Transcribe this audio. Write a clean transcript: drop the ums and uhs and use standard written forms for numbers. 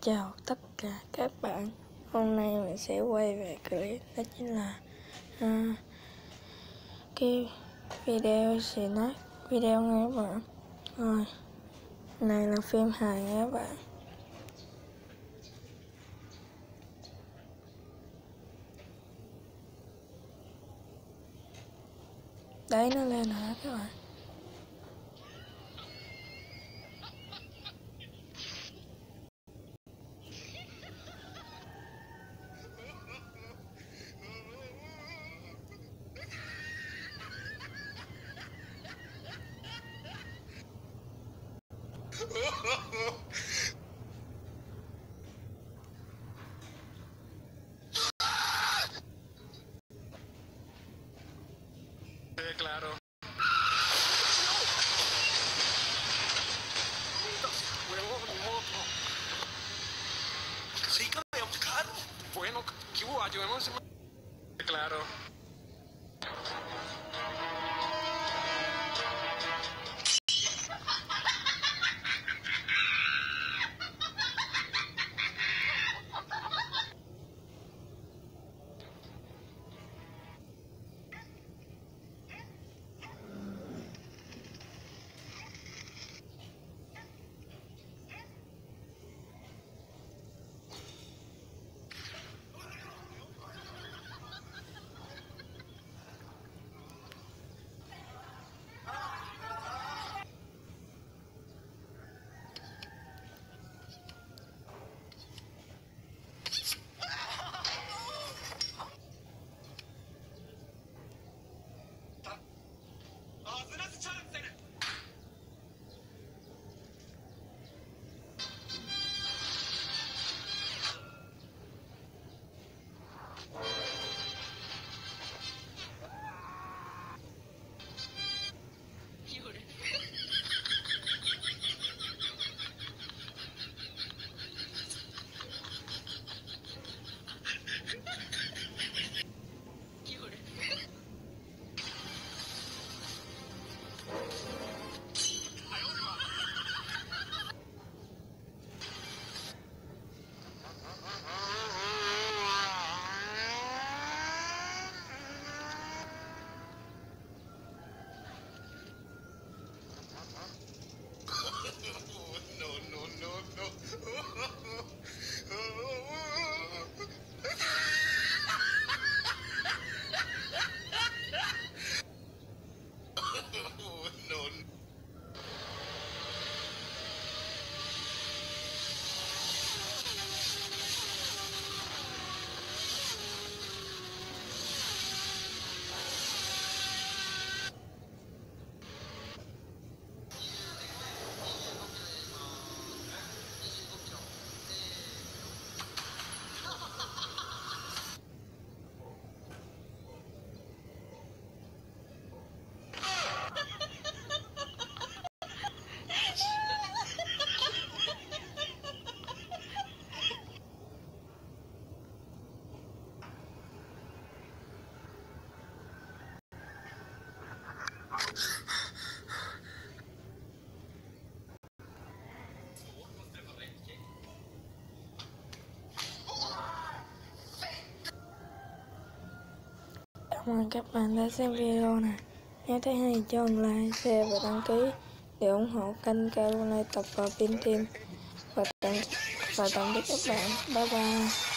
Chào tất cả các bạn. Hôm nay mình sẽ quay về clip, đó chính là cái video snack video nha các bạn. Rồi, này là phim hài nha các bạn. Đấy, nó lên hả các bạn. Claro. Sí, cabe a buscar. Bueno, ¿qué hubo? Ayudemos. Claro. Cảm ơn các bạn đã xem video này. Nếu thấy hay cho một like, share và đăng ký để ủng hộ kênh Carolina Tập và Pin Team. Và tạm biệt các bạn. Bye bye.